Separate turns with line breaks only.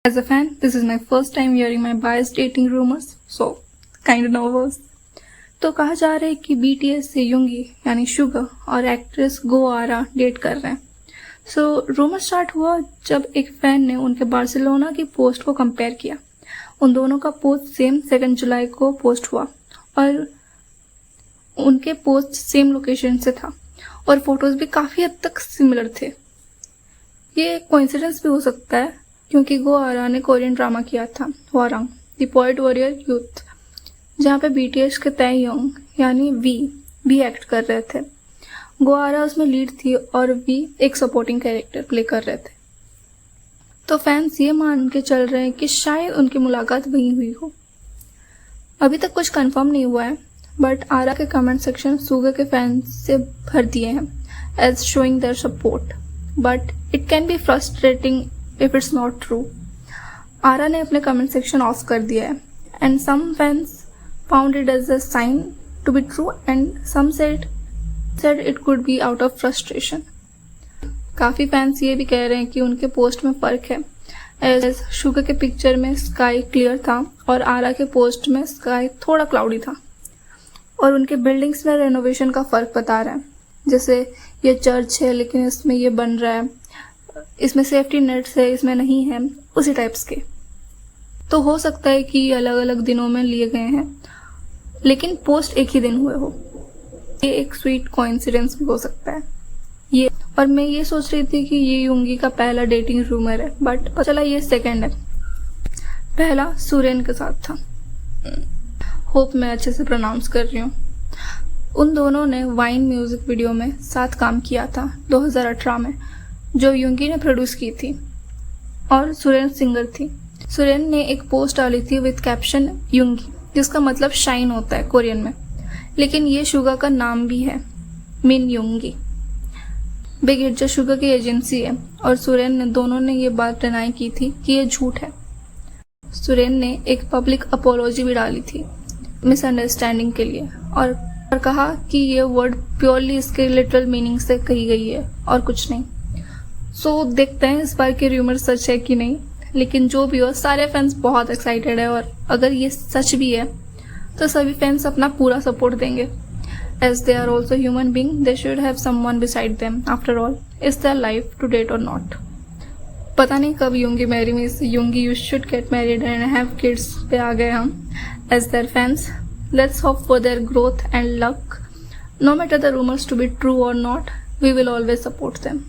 As a fan, this is my first time hearing my biased dating rumors, so kind of nervous. तो कहा जा रहा है कि BTS से युंगी यानी शुगर और एक्ट्रेस गो आरा डेट कर रहे हैं. सो रूमर स्टार्ट हुआ जब एक फैन ने उनके बार्सिलोना की पोस्ट को कंपेयर किया. उन दोनों का पोस्ट सेम 2 जुलाई को पोस्ट हुआ और उनके पोस्ट सेम लोकेशन से था और फोटोज भी काफ़ी हद तक सिमिलर थे. ये कोइंसिडेंस भी हो सकता है क्योंकि गो आरा ने कोरियन ड्रामा किया था हवारंग द पोएट वॉरियर यूथ, जहाँ पे BTS के ताएयोंग यानी वी भी एक्ट कर रहे थे. गो आरा उसमें लीड थी और वी एक सपोर्टिंग कैरेक्टर प्ले कर रहे थे. तो फैंस ये मान के चल रहे हैं कि शायद उनकी मुलाकात वहीं हुई हो. अभी तक कुछ कंफर्म नहीं हुआ है, बट आरा के कमेंट सेक्शन सुगा के फैंस से भर दिए हैं as showing their support, but it can be frustrating if it's not true. Aara ने अपने कमेंट सेक्शन ऑफ कर दिया है and some fans found it as a sign to be true and some said it could be out of frustration. काफ़ी fans ये भी कह रहे हैं कि उनके पोस्ट में फ़र्क है, एज शुगर के पिक्चर में स्काई क्लियर था और आरा के पोस्ट में स्काई थोड़ा क्लाउडी था. और उनके बिल्डिंग्स में रेनोवेशन का फ़र्क बता रहा है, जैसे ये चर्च है लेकिन इसमें ये बन रहा है, इसमें सेफ्टी नेट्स है इसमें नहीं है, उसी टाइप्स के. तो हो सकता है कि अलग अलग दिनों में लिए गए हैं लेकिन पोस्ट एक ही दिन हुए हो. ये एक स्वीट कोइंसिडेंस भी हो सकता है ये. और मैं ये सोच रही थी कि ये युंगी का पहला डेटिंग रूमर है, बट पता चला ये सेकंड है. पहला सुरेन के साथ था. होप मैं अच्छे से प्रोनाउंस कर रही हूँ. उन दोनों ने वाइन म्यूजिक वीडियो में साथ काम किया था 2018 में, जो युंगी ने प्रोड्यूस की थी और सुरेन सिंगर थी. सुरेन ने एक पोस्ट डाली थी विद कैप्शन युंगी, जिसका मतलब शाइन होता है कोरियन में, लेकिन ये शुगा का नाम भी है, मिन युंगी. बिग हिट जो शुगा की एजेंसी है और सुरेन ने दोनों ने ये बात डिनाई की थी कि ये झूठ है. सुरेन ने एक पब्लिक अपोलॉजी भी डाली थी मिसअंडरस्टैंडिंग के लिए और कहा कि ये वर्ड प्योरली इसके लिटरल मीनिंग से कही गई है और कुछ नहीं. सो देखते हैं इस बार के रूमर सच है कि नहीं, लेकिन जो भी हो सारे फैंस बहुत एक्साइटेड है और अगर ये सच भी है तो सभी फैंस अपना पूरा सपोर्ट देंगे. As they are also human being, they should have someone beside them. After all is their life to date और नॉट. पता नहीं कब युंगी मैरी में Yoongi you should get married and have kids पे आ गए हम. As their fans, let's hope for their growth and luck. No matter the rumours to be true और not, we will always support them.